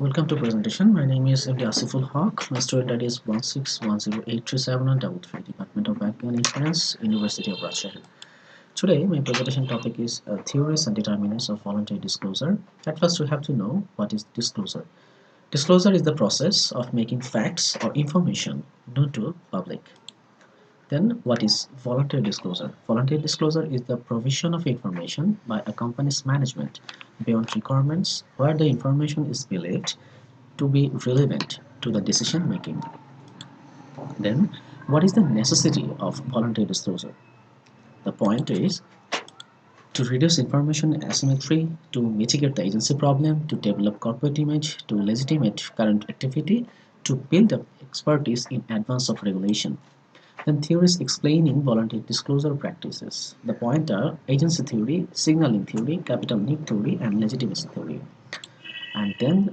Welcome to presentation. My name is MD Asiful Haq. My student ID is 1610837 Department of Banking and Insurance, University of Rajshahi. Today, my presentation topic is theories and determinants of voluntary disclosure. At first, we have to know what is disclosure. Disclosure is the process of making facts or information known to public. Then, what is voluntary disclosure? Voluntary disclosure is the provision of information by a company's management beyond requirements where the information is believed to be relevant to the decision making. Then, what is the necessity of voluntary disclosure? The point is to reduce information asymmetry, to mitigate the agency problem, to develop corporate image, to legitimate current activity, to build up expertise in advance of regulation. Then theories explaining voluntary disclosure practices. The point are agency theory, signaling theory, capital need theory, and legitimacy theory. And then